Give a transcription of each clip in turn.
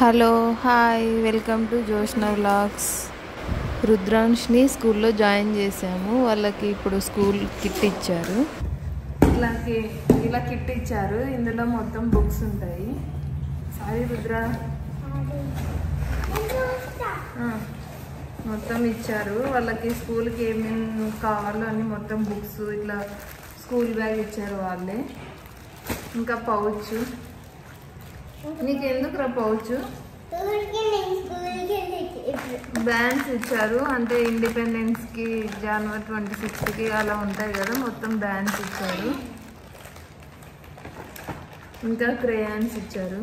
Hello hi welcome to Joshna vlogs. రుద్రాంష్ని స్కూల్లో join చేసాము. వాళ్ళకి ఇప్పుడు స్కూల్ కిట్ ఇచ్చారు. ఇలా కిట్ ఇచ్చారు. ఇందులో మొత్తం బుక్స్ ఉంటాయి. సారీ రుద్ర, మొత్తం ఇచ్చారు. వాళ్ళకి స్కూల్కి ఏమేమి కావాలో అని మొత్తం బుక్స్, ఇట్లా స్కూల్ బ్యాగ్ ఇచ్చారు వాళ్ళే. ఇంకా పౌచ్. నీకు ఎందుకురా పౌచ్? బ్యాండ్స్ ఇచ్చారు. అంటే ఇండిపెండెన్స్కి, జనవరి 26కి అలా ఉంటాయి కదా, మొత్తం బ్యాండ్స్ ఇచ్చారు. ఇంకా క్రేయాన్స్ ఇచ్చారు.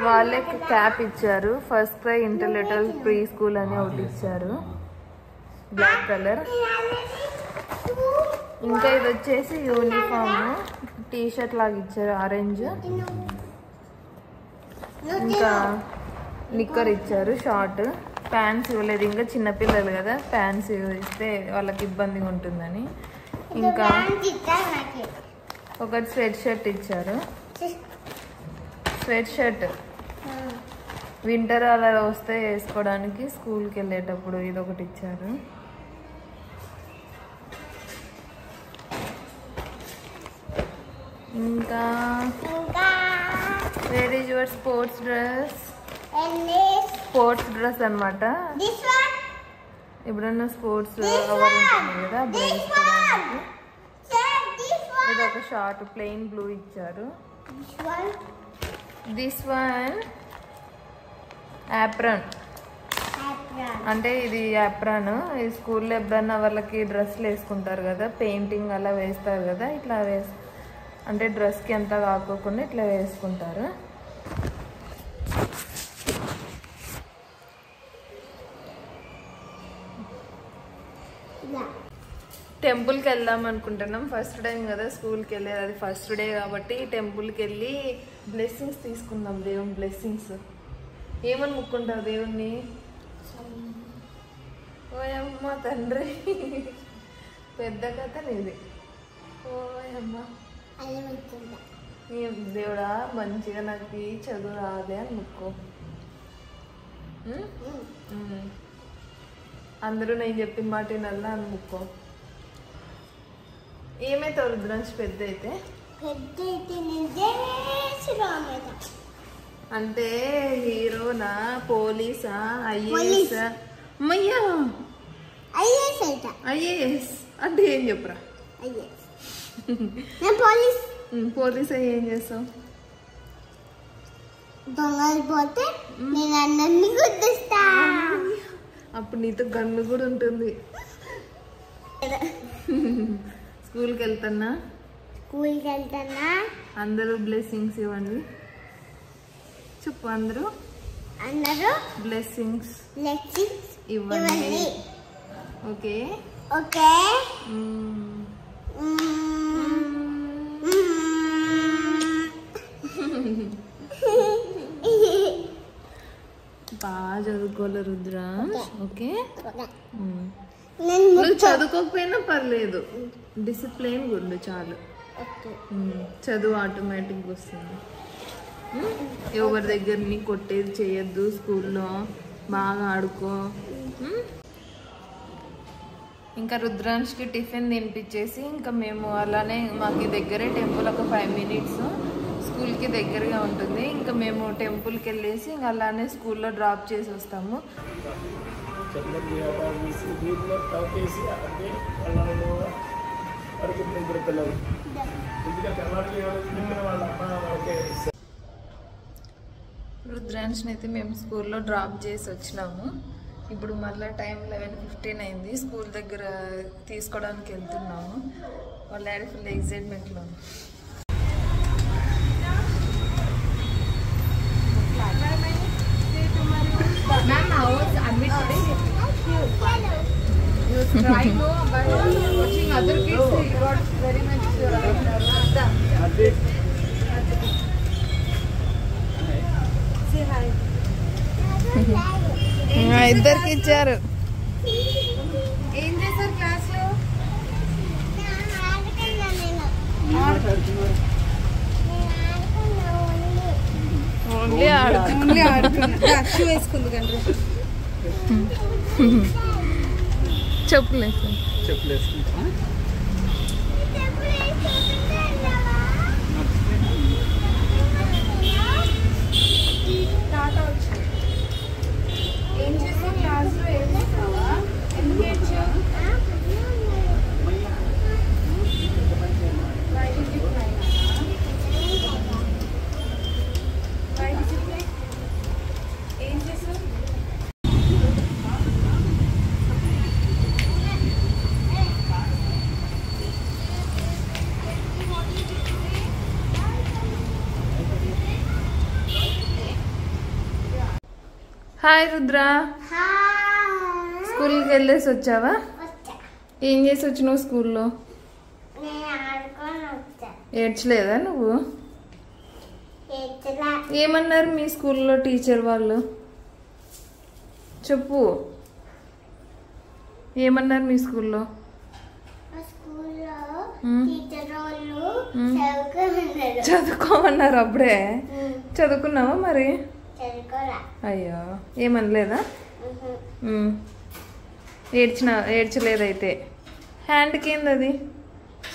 వాళ్ళే క్యాప్ ఇచ్చారు. ఫస్ట్ క్రై ఇంటర్లిటల్ ప్రీ స్కూల్ అని ఒకటి ఇచ్చారు, బ్లాక్ కలర్. ఇంకా ఇది వచ్చేసి యూనిఫామ్, టీ షర్ట్ లాగా ఇచ్చారు, ఆరెంజ్. ఇంకా నిక్కర్ ఇచ్చారు, షార్ట్. ప్యాంట్స్ ఇవ్వలేదు, ఇంకా చిన్నపిల్లలు కదా, ప్యాంట్స్ ఇస్తే వాళ్ళకి ఇబ్బందిగా ఉంటుందని. ఇంకా ఒకటి స్వెట్ షర్ట్ ఇచ్చారు. స్వెట్ షర్ట్ వింటర్ అలా వస్తే వేసుకోవడానికి, స్కూల్కి వెళ్ళేటప్పుడు ఇదొకటి ఇచ్చారు. ఇంకా where is your sports dress? Sports dress అనమాట. ఎప్పుడన్నా స్పోర్ట్స్ కవర్ ఉంటుంది కదా, అప్పుడు వేసుకోవడానికి. ఇది ఒక షార్ట్ ప్లెయిన్ బ్లూ ఇచ్చారు. దిస్ వన్ యాప్రాన్, అంటే ఇది యాప్రాన్. ఈ స్కూల్లో ఎప్పుడన్నా వాళ్ళకి డ్రెస్సులు వేసుకుంటారు కదా, పెయింటింగ్ అలా వేస్తారు కదా, ఇట్లా అంటే డ్రెస్కి ఎంత కాకోకుండా ఇట్లా వేసుకుంటారు. టెంపుల్కి వెళ్దాం అనుకుంటున్నాం. ఫస్ట్ టైం కదా స్కూల్కి వెళ్ళేది, అది ఫస్ట్ డే కాబట్టి టెంపుల్కి వెళ్ళి బ్లెస్సింగ్స్ తీసుకుందాం, దేవుని బ్లెస్సింగ్స్. ఏమని ముక్కుంటావు దేవుణ్ణి? ఓయమ్మ తండ్రి, పెద్ద కథ నీది. ఓయమ్మ దేవుడా, మంచిగా నాకు చదువు రాదే అని ముక్కో. అందరూ నేను చెప్పిన మాట వినాలా అని ముక్కో. ఏమైతే రుద్రాంశ్ పెద్ద అయితే? అంటే హీరోనా, పోలీసా, ఐఏఎస్? అమ్మయ్యా, ఐఏఎస్ అంటే ఏం చెప్పరా? పోలీస్ అయ్యి ఏం చేస్తావు? దొంగలు పోతే నేను అన్నీ గుర్తిస్తా. అప్పుడు నీతో గన్ను కూడా ఉంటుంది. స్కూల్కి వెళ్తున్నా, అందరూ బ్లెస్సింగ్స్ ఇవ్వండి. చెప్పు, అందరూ బ్లెస్సింగ్స్ ఇవ్వండి. Okay okay. బాగా చదువుకోవాలి రుద్రా. ఓకే, నువ్వు చదువుకోకపోయినా పర్లేదు, డిసిప్లైన్ ఉండు చాలు. చదువు ఆటోమేటిక్గా వస్తుంది. ఎవరి దగ్గరని కొట్టేది చేయొద్దు. స్కూల్లో బాగా ఆడుకో. ఇంకా రుద్రాంష్కి టిఫిన్ తినిపించేసి ఇంకా మేము అలానే, మాకు దగ్గరే టెంపుల్, ఒక 5 minutes స్కూల్కి దగ్గరగా ఉంటుంది. ఇంకా మేము టెంపుల్కి వెళ్ళేసి ఇంకా అలానే స్కూల్లో డ్రాప్ చేసి వస్తాము. రుద్రాంష్ని అయితే మేము స్కూల్లో డ్రాప్ చేసి వచ్చినాము. ఇప్పుడు మళ్ళీ టైం 11:15 అయింది. స్కూల్ దగ్గర తీసుకోవడానికి వెళ్తున్నాము. వాళ్ళ డాడీ ఫుల్ ఎక్సైట్మెంట్లో. ఇద్దరికి ఇచ్చారు. ఏం చేశారు క్లాస్లో? ఓన్లీ ఆడుతున్నా షూ వేసుకుంది కండ్రి చెప్పులేదు ఏం చేస్తావు క్లాస్లో ఏం చేస్తావా ఎందుకు ఏడ్చావు ఏం చేసావు హాయ్ రుద్ర స్కూల్కి వెళ్ళేసి వచ్చావా ఏం చేసి వచ్చినావు స్కూల్లో ఏడ్చలేదా నువ్వు ఏమన్నారు మీ స్కూల్లో టీచర్ వాళ్ళు చెప్పు ఏమన్నారు మీ స్కూల్లో చదువుకోమన్నారు అప్పుడే చదువుకున్నావా మరి అయ్యో ఏమనలేదా ఏడ్చలేదైతే హ్యాండ్కి ఏంది అది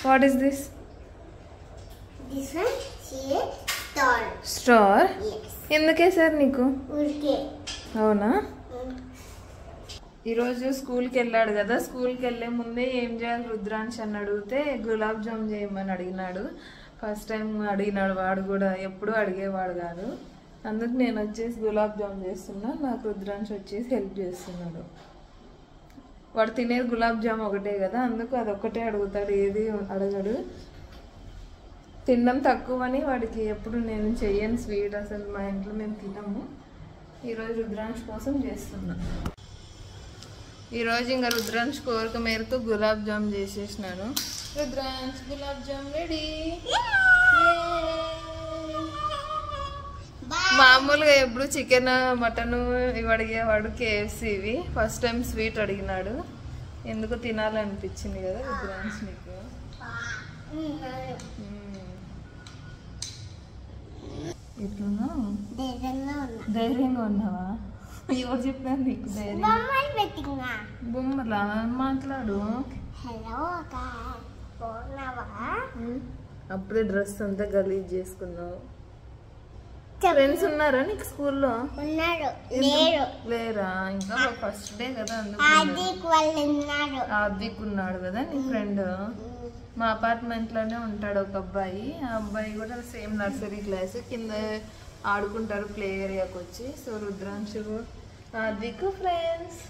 వాట్ ఈస్ దిస్ స్టార్ ఎందుకే సార్ నీకు అవునా ఈరోజు స్కూల్కి వెళ్ళాడు కదా స్కూల్కి వెళ్ళే ముందే ఏం చేయాలి రుద్రాంశ్ అని అడిగితే గులాబ్ జామ్ చేయమని అడిగినాడు ఫస్ట్ టైం అడిగినాడు వాడు కూడా ఎప్పుడూ అడిగేవాడు కాదు అందుకు నేను వచ్చేసి గులాబ్ జామ్ చేస్తున్నా నాకు రుద్రాంశ్ వచ్చేసి హెల్ప్ చేస్తున్నాడు వాడు తినేది గులాబ్ జామ్ ఒకటే కదా అందుకు అదొక్కటే అడుగుతాడు ఏది అడగడు తినడం తక్కువని వాడికి ఎప్పుడు నేను చెయ్యను స్వీట్ అసలు మా ఇంట్లో మేము తినము ఈరోజు రుద్రాంశ్ కోసం చేస్తున్నా ఈరోజు ఇంకా రుద్రాంశ్ కోరిక మేరకు గులాబ్ జామ్ చేసేసినాను రుద్రాంశ్ గులాబ్ జామ్ రెడీ మామూలుగా ఎప్పుడు చికెన్ మటన్ ఇవి అడిగేవాడు కేఎఫ్సి ఇవి ఫస్ట్ టైం స్వీట్ అడిగినాడు ఎందుకు తినాలనిపించింది కదా రుద్రాంశ్ నీకు ఎట్లున్నా ధైర్యంగా ఉన్నావా ఎవరు చెప్పారు నీకు ధైర్యం బొమ్మలా మాట్లాడు అప్పుడే డ్రెస్ అంతా గలీజ్ చేసుకున్నావు ఫ్రెండ్స్ ఉన్నారా నీకు స్కూల్లో లేరా ఇంకా ఫస్ట్ డే కదా ఆద్విక్ ఉన్నాడు కదా నీ ఫ్రెండ్ మా అపార్ట్మెంట్ లోనే ఉంటాడు ఒక అబ్బాయి ఆ అబ్బాయి కూడా సేమ్ నర్సరీ క్లాస్ కింద ఆడుకుంటారు ప్లే ఏరియాకి వచ్చి సో రుద్రాంశు ఆద్విక్ ఫ్రెండ్స్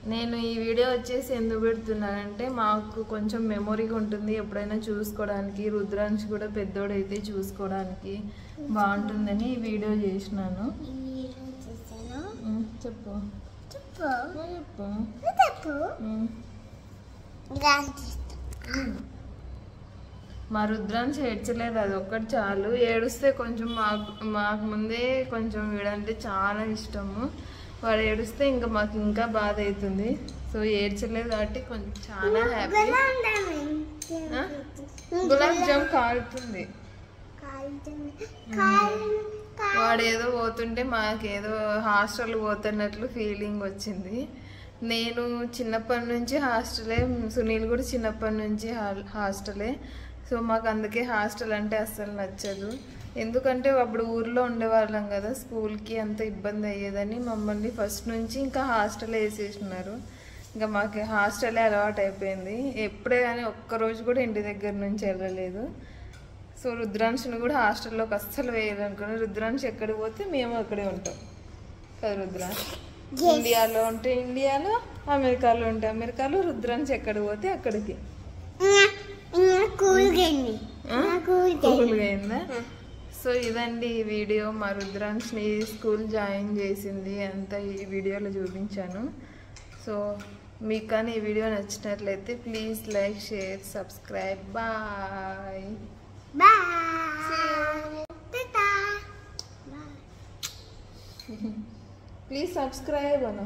నేను ఈ వీడియో వచ్చేసి ఎందుకు పెడుతున్నానంటే మాకు కొంచెం మెమొరీగా ఉంటుంది ఎప్పుడైనా చూసుకోవడానికి రుద్రాంశ్ కూడా పెద్దోడైతే చూసుకోవడానికి బాగుంటుందని ఈ వీడియో చేసినాను చెప్పు మా రుద్రాంశ్ ఏడ్చలేదు అది ఒక్కటి చాలు ఏడుస్తే కొంచెం మాకు ముందే కొంచెం వీడంటే చాలా ఇష్టము వాడు ఏడుస్తే ఇంకా మాకు ఇంకా బాధ అవుతుంది సో ఏడ్చలేదు కాబట్టి కొంచెం చాలా హ్యాపీ గులాబ్ జామ్ కాలుతుంది వాడు ఏదో పోతుంటే మాకేదో హాస్టల్ పోతున్నట్లు ఫీలింగ్ వచ్చింది నేను చిన్నప్పటి నుంచి హాస్టలే సునీల్ కూడా చిన్నప్పటి నుంచి హాస్టలే సో మాకు అందుకే హాస్టల్ అంటే అస్సలు నచ్చదు ఎందుకంటే అప్పుడు ఊర్లో ఉండేవాళ్ళం కదా స్కూల్కి అంత ఇబ్బంది అయ్యేదని మమ్మల్ని ఫస్ట్ నుంచి ఇంకా హాస్టల్ వేసేసినారు ఇంకా మాకు హాస్టలే అలవాటు అయిపోయింది ఎప్పుడే కానీ ఒక్కరోజు కూడా ఇంటి దగ్గర నుంచి వెళ్ళలేదు సో రుద్రాంశను కూడా హాస్టల్లోకి అస్సలు వేయాలనుకున్నాం రుద్రాంశ్ ఎక్కడికి పోతే మేము అక్కడే ఉంటాం కదా రుద్రాంశ్ ఇండియాలో ఉంటే ఇండియాలో అమెరికాలో ఉంటే అమెరికాలో రుద్రాంశ్ ఎక్కడికి పోతే అక్కడికి కూల్గా అయిందా సో ఇదండి ఈ వీడియో మా రుద్రాంశ్ని స్కూల్ జాయిన్ చేసింది అంతా ఈ వీడియోలో చూపించాను సో మీకు కానీ ఈ వీడియో నచ్చినట్లయితే please like share subscribe bye please subscribe Anu